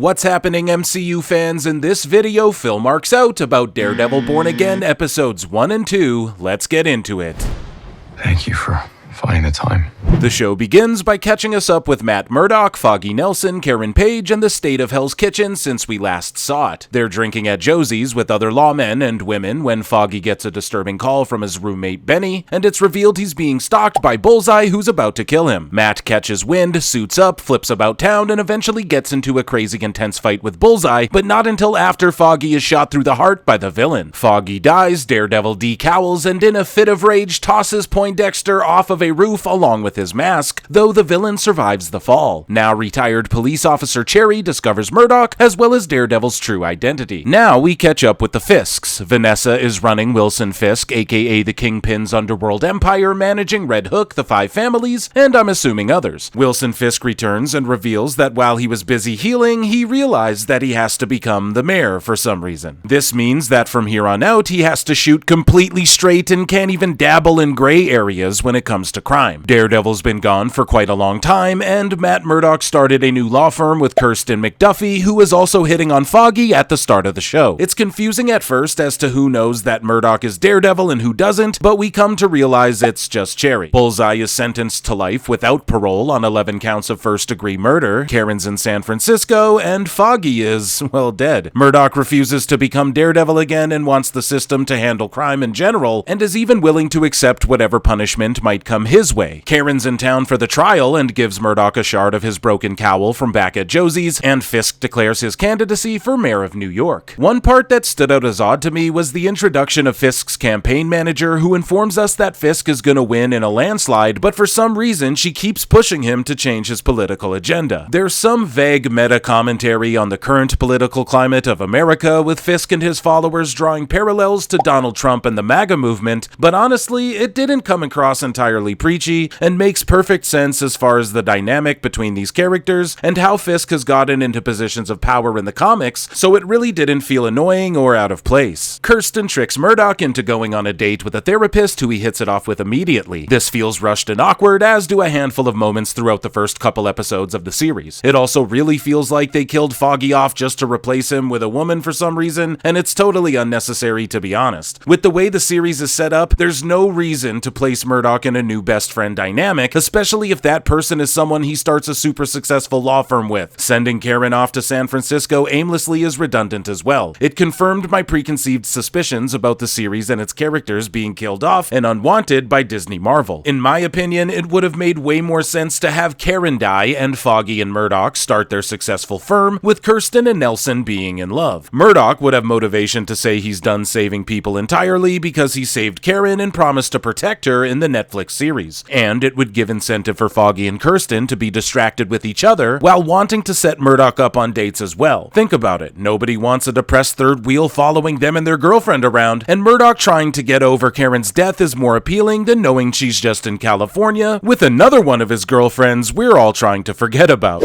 What's happening, MCU fans? In this video, Phil marks out about Daredevil Born Again episodes 1 and 2. Let's get into it. Thank you for finding the time. The show begins by catching us up with Matt Murdock, Foggy Nelson, Karen Page, and the state of Hell's Kitchen since we last saw it. They're drinking at Josie's with other lawmen and women when Foggy gets a disturbing call from his roommate Benny, and it's revealed he's being stalked by Bullseye, who's about to kill him. Matt catches wind, suits up, flips about town, and eventually gets into a crazy intense fight with Bullseye, but not until after Foggy is shot through the heart by the villain. Foggy dies, Daredevil decowls, and in a fit of rage tosses Poindexter off of a roof along with his mask, though the villain survives the fall. Now retired police officer Cherry discovers Murdock, as well as Daredevil's true identity. Now we catch up with the Fisks. Vanessa is running Wilson Fisk, aka the Kingpin's underworld empire, managing Red Hook, the Five Families, and I'm assuming others. Wilson Fisk returns and reveals that while he was busy healing, he realized that he has to become the mayor for some reason. This means that from here on out, he has to shoot completely straight and can't even dabble in gray areas when it comes to crime. Daredevil's been gone for quite a long time, and Matt Murdock started a new law firm with Kirsten McDuffie, who was also hitting on Foggy at the start of the show. It's confusing at first as to who knows that Murdock is Daredevil and who doesn't, but we come to realize it's just Cherry. Bullseye is sentenced to life without parole on 11 counts of first-degree murder, Karen's in San Francisco, and Foggy is, well, dead. Murdock refuses to become Daredevil again and wants the system to handle crime in general, and is even willing to accept whatever punishment might come his way. Karen's in town for the trial and gives Murdock a shard of his broken cowl from back at Josie's, and Fisk declares his candidacy for mayor of New York. One part that stood out as odd to me was the introduction of Fisk's campaign manager, who informs us that Fisk is gonna win in a landslide, but for some reason she keeps pushing him to change his political agenda. There's some vague meta commentary on the current political climate of America, with Fisk and his followers drawing parallels to Donald Trump and the MAGA movement, but honestly, it didn't come across entirely preachy, and makes perfect sense as far as the dynamic between these characters and how Fisk has gotten into positions of power in the comics, so it really didn't feel annoying or out of place. Kirsten tricks Murdock into going on a date with a therapist who he hits it off with immediately. This feels rushed and awkward, as do a handful of moments throughout the first couple episodes of the series. It also really feels like they killed Foggy off just to replace him with a woman for some reason, and it's totally unnecessary, to be honest. With the way the series is set up, there's no reason to place Murdock in a new best friend dynamic, especially if that person is someone he starts a super successful law firm with. Sending Karen off to San Francisco aimlessly is redundant as well. It confirmed my preconceived suspicions about the series and its characters being killed off and unwanted by Disney Marvel. In my opinion, it would have made way more sense to have Karen die and Foggy and Murdock start their successful firm, with Kirsten and Nelson being in love. Murdock would have motivation to say he's done saving people entirely because he saved Karen and promised to protect her in the Netflix series, and it would give incentive for Foggy and Kirsten to be distracted with each other while wanting to set Murdock up on dates as well. Think about it, nobody wants a depressed third wheel following them and their girlfriend around, and Murdock trying to get over Karen's death is more appealing than knowing she's just in California with another one of his girlfriends we're all trying to forget about.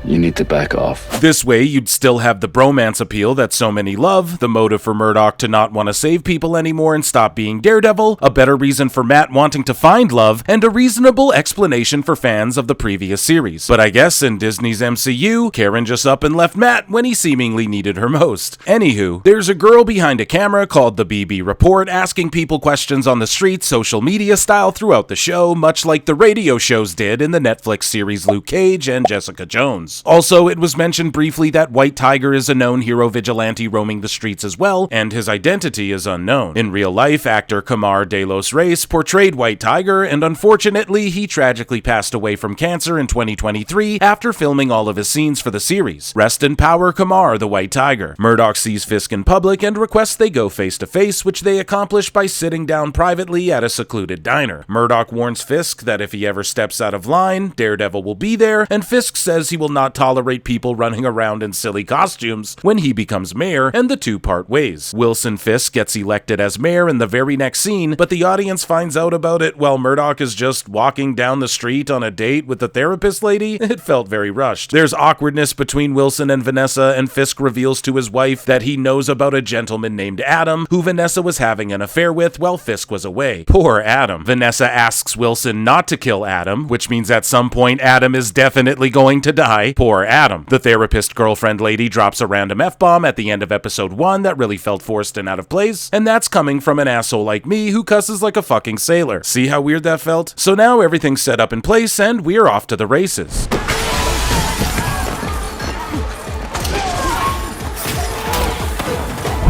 You need to back off. This way, you'd still have the bromance appeal that so many love, the motive for Murdock to not want to save people anymore and stop being Daredevil, a better reason for Matt wanting to find love, and a reasonable explanation for fans of the previous series. But I guess in Disney's MCU, Karen just up and left Matt when he seemingly needed her most. Anywho, there's a girl behind a camera called the BB Report asking people questions on the street, social media style throughout the show, much like the radio shows did in the Netflix series Luke Cage and Jessica Jones. Also, it was mentioned briefly that White Tiger is a known hero vigilante roaming the streets as well, and his identity is unknown. In real life, actor Camar de los Reyes portrayed White Tiger, and unfortunately, he tragically passed away from cancer in 2023 after filming all of his scenes for the series. Rest in power, Camar, the White Tiger. Murdock sees Fisk in public and requests they go face-to-face, which they accomplish by sitting down privately at a secluded diner. Murdock warns Fisk that if he ever steps out of line, Daredevil will be there, and Fisk says he will not not tolerate people running around in silly costumes when he becomes mayor, and the two part ways. Wilson Fisk gets elected as mayor in the very next scene, but the audience finds out about it while Murdock is just walking down the street on a date with the therapist lady. It felt very rushed. There's awkwardness between Wilson and Vanessa, and Fisk reveals to his wife that he knows about a gentleman named Adam who Vanessa was having an affair with while Fisk was away. Poor Adam. Vanessa asks Wilson not to kill Adam, which means at some point Adam is definitely going to die. Poor Adam. The therapist girlfriend lady drops a random F-bomb at the end of episode 1 that really felt forced and out of place, and that's coming from an asshole like me who cusses like a fucking sailor. See how weird that felt? So now everything's set up in place and we're off to the races.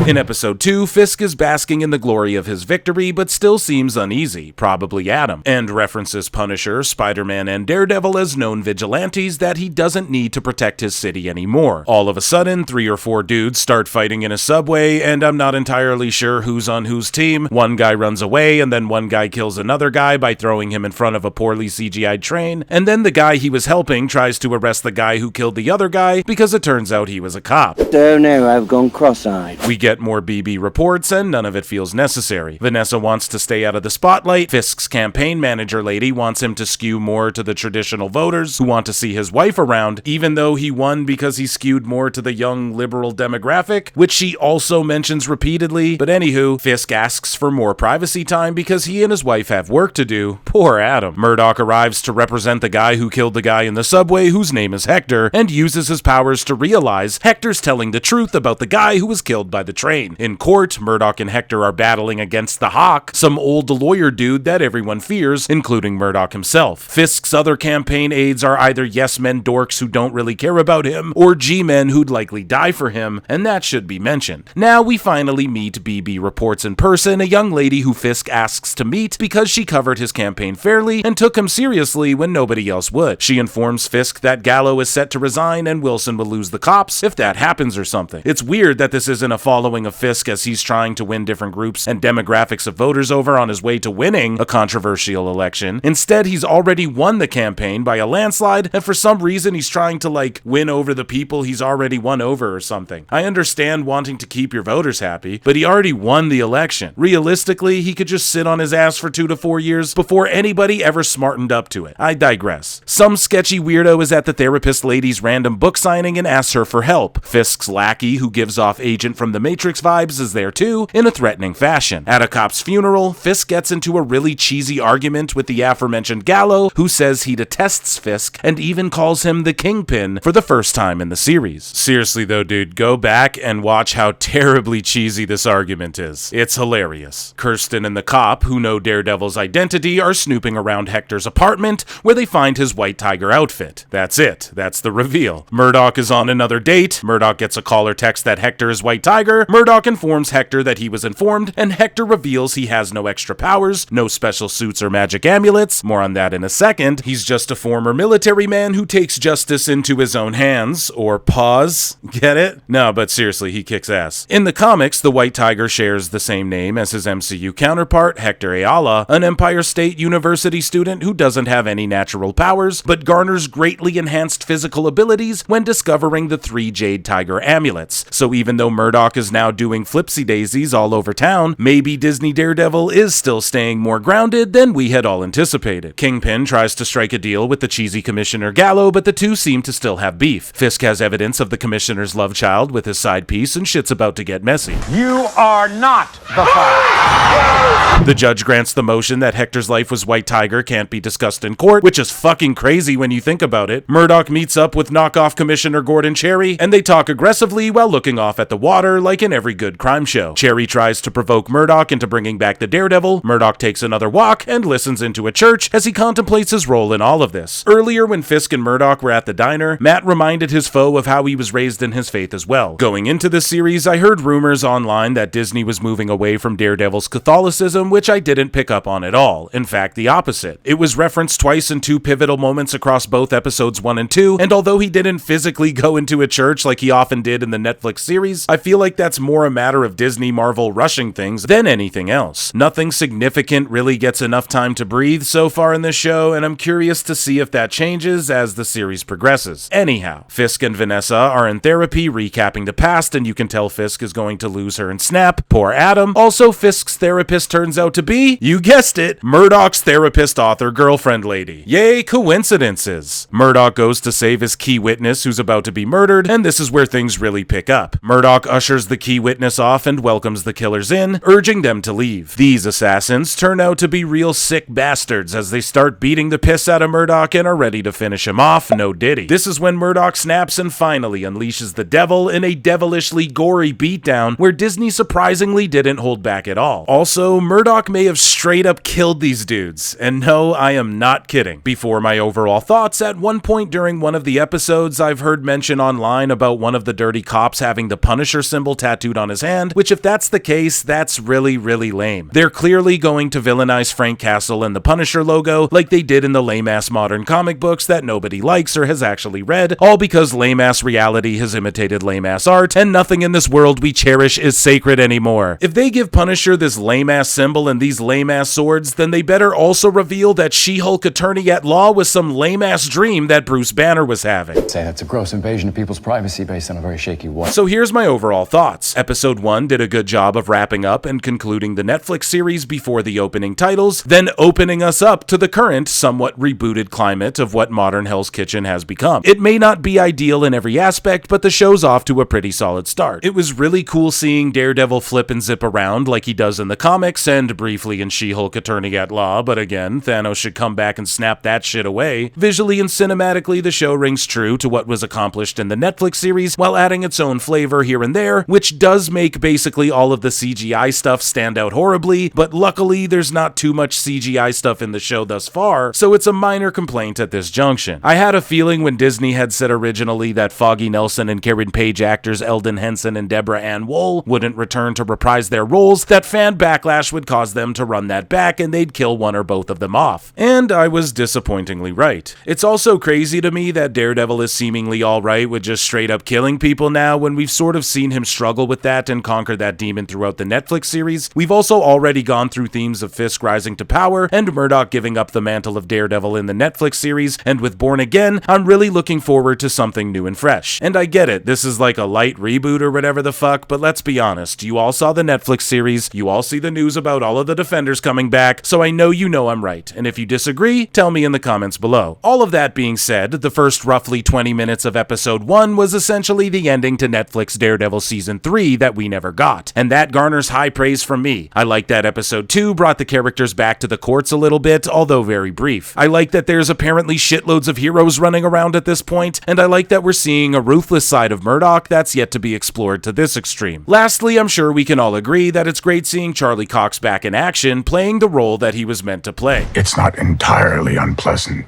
In episode 2, Fisk is basking in the glory of his victory, but still seems uneasy, probably Adam, and references Punisher, Spider-Man, and Daredevil as known vigilantes that he doesn't need to protect his city anymore. All of a sudden, 3 or 4 dudes start fighting in a subway, and I'm not entirely sure who's on whose team. One guy runs away, and then one guy kills another guy by throwing him in front of a poorly CGI'd train, and then the guy he was helping tries to arrest the guy who killed the other guy because it turns out he was a cop. Oh no, I've gone cross-eyed. We get more BB reports, and none of it feels necessary. Vanessa wants to stay out of the spotlight. Fisk's campaign manager lady wants him to skew more to the traditional voters who want to see his wife around, even though he won because he skewed more to the young liberal demographic, which she also mentions repeatedly. But anywho, Fisk asks for more privacy time because he and his wife have work to do. Poor Adam. Murdock arrives to represent the guy who killed the guy in the subway whose name is Hector, and uses his powers to realize Hector's telling the truth about the guy who was killed by the train. In court, Murdock and Hector are battling against the Hawk, some old lawyer dude that everyone fears, including Murdock himself. Fisk's other campaign aides are either yes-men dorks who don't really care about him, or G-men who'd likely die for him, and that should be mentioned. Now we finally meet BB Reports in person, a young lady who Fisk asks to meet because she covered his campaign fairly and took him seriously when nobody else would. She informs Fisk that Gallo is set to resign and Wilson will lose the cops if that happens or something. It's weird that this isn't a following of Fisk as he's trying to win different groups and demographics of voters over on his way to winning a controversial election. Instead, he's already won the campaign by a landslide, and for some reason he's trying to win over the people he's already won over or something. I understand wanting to keep your voters happy, but he already won the election. Realistically, he could just sit on his ass for 2 to 4 years before anybody ever smartened up to it. I digress. Some sketchy weirdo is at the therapist lady's random book signing and asks her for help. Fisk's lackey, who gives off Agent from the Matrix vibes, is there too, in a threatening fashion. At a cop's funeral, Fisk gets into a really cheesy argument with the aforementioned Gallo, who says he detests Fisk and even calls him the Kingpin for the first time in the series. Seriously though, dude, go back and watch how terribly cheesy this argument is. It's hilarious. Kirsten and the cop, who know Daredevil's identity, are snooping around Hector's apartment, where they find his White Tiger outfit. That's it. That's the reveal. Murdock is on another date. Murdock gets a call or text that Hector is White Tiger. Murdock informs Hector that he was informed, and Hector reveals he has no extra powers, no special suits or magic amulets. More on that in a second. He's just a former military man who takes justice into his own hands, or paws. Get it? No, but seriously, he kicks ass. In the comics, the White Tiger shares the same name as his MCU counterpart, Hector Ayala, an Empire State University student who doesn't have any natural powers, but garners greatly enhanced physical abilities when discovering the 3 Jade Tiger amulets. So even though Murdock is now doing flipsy daisies all over town, maybe Disney Daredevil is still staying more grounded than we had all anticipated. Kingpin tries to strike a deal with the cheesy Commissioner Gallo, but the two seem to still have beef. Fisk has evidence of the Commissioner's love child with his side piece, and shit's about to get messy. You are not the father. The judge grants the motion that Hector's life was White Tiger can't be discussed in court, which is fucking crazy when you think about it. Murdock meets up with knockoff Commissioner Gordon Cherry, and they talk aggressively while looking off at the water like in every good crime show. Cherry tries to provoke Murdock into bringing back the Daredevil. Murdock takes another walk and listens into a church as he contemplates his role in all of this. Earlier, when Fisk and Murdock were at the diner, Matt reminded his foe of how he was raised in his faith as well. Going into this series, I heard rumors online that Disney was moving away from Daredevil's Catholicism, which I didn't pick up on at all. In fact, the opposite. It was referenced twice in 2 pivotal moments across both episodes 1 and 2, and although he didn't physically go into a church like he often did in the Netflix series, I feel like that's that's more a matter of Disney Marvel rushing things than anything else. Nothing significant really gets enough time to breathe so far in this show, and I'm curious to see if that changes as the series progresses. Anyhow, Fisk and Vanessa are in therapy recapping the past, and you can tell Fisk is going to lose her and snap. Poor Adam. Also, Fisk's therapist turns out to be, you guessed it, Murdock's therapist author girlfriend lady. Yay, coincidences. Murdock goes to save his key witness who's about to be murdered, and this is where things really pick up. Murdock ushers the key witness off and welcomes the killers in, urging them to leave. These assassins turn out to be real sick bastards as they start beating the piss out of Murdock and are ready to finish him off, no diddy. This is when Murdock snaps and finally unleashes the devil in a devilishly gory beatdown where Disney surprisingly didn't hold back at all. Also, Murdock may have straight up killed these dudes, and no, I am not kidding. Before my overall thoughts, at one point during one of the episodes, I've heard mention online about one of the dirty cops having the Punisher symbol tattooed on his hand, which if that's the case, that's really lame. They're clearly going to villainize Frank Castle and the Punisher logo like they did in the lame-ass modern comic books that nobody likes or has actually read, all because lame-ass reality has imitated lame-ass art, and nothing in this world we cherish is sacred anymore. If they give Punisher this lame-ass symbol and these lame-ass swords, then they better also reveal that She-Hulk attorney at law was some lame-ass dream that Bruce Banner was having. Say that's a gross invasion of people's privacy based on a very shaky what. So here's my overall thoughts. Episode 1 did a good job of wrapping up and concluding the Netflix series before the opening titles, then opening us up to the current, somewhat rebooted climate of what modern Hell's Kitchen has become. It may not be ideal in every aspect, but the show's off to a pretty solid start. It was really cool seeing Daredevil flip and zip around like he does in the comics and briefly in She-Hulk Attorney at Law, but again, Thanos should come back and snap that shit away. Visually and cinematically, the show rings true to what was accomplished in the Netflix series while adding its own flavor here and there, which does make basically all of the CGI stuff stand out horribly, but luckily there's not too much CGI stuff in the show thus far, so it's a minor complaint at this junction. I had a feeling when Disney had said originally that Foggy Nelson and Karen Page actors Eldon Henson and Deborah Ann Woll wouldn't return to reprise their roles, that fan backlash would cause them to run that back and they'd kill one or both of them off. And I was disappointingly right. It's also crazy to me that Daredevil is seemingly alright with just straight up killing people now when we've sort of seen him struggle with that and conquer that demon throughout the Netflix series. We've also already gone through themes of Fisk rising to power and Murdock giving up the mantle of Daredevil in the Netflix series, and with Born Again, I'm really looking forward to something new and fresh. And I get it, this is like a light reboot or whatever the fuck, but let's be honest, you all saw the Netflix series, you all see the news about all of the Defenders coming back, so I know you know I'm right, and if you disagree, tell me in the comments below. All of that being said, the first roughly 20 minutes of episode 1 was essentially the ending to Netflix Daredevil season 3 that we never got, and that garners high praise from me. I like that episode 2 brought the characters back to the courts a little bit, although very brief. I like that there's apparently shitloads of heroes running around at this point, and I like that we're seeing a ruthless side of Murdock that's yet to be explored to this extreme. Lastly, I'm sure we can all agree that it's great seeing Charlie Cox back in action, playing the role that he was meant to play. It's not entirely unpleasant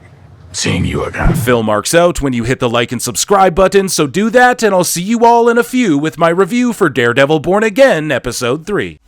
seeing you again. Phil marks out when you hit the like and subscribe button, so do that, and I'll see you all in a few with my review for Daredevil Born Again Episode 3.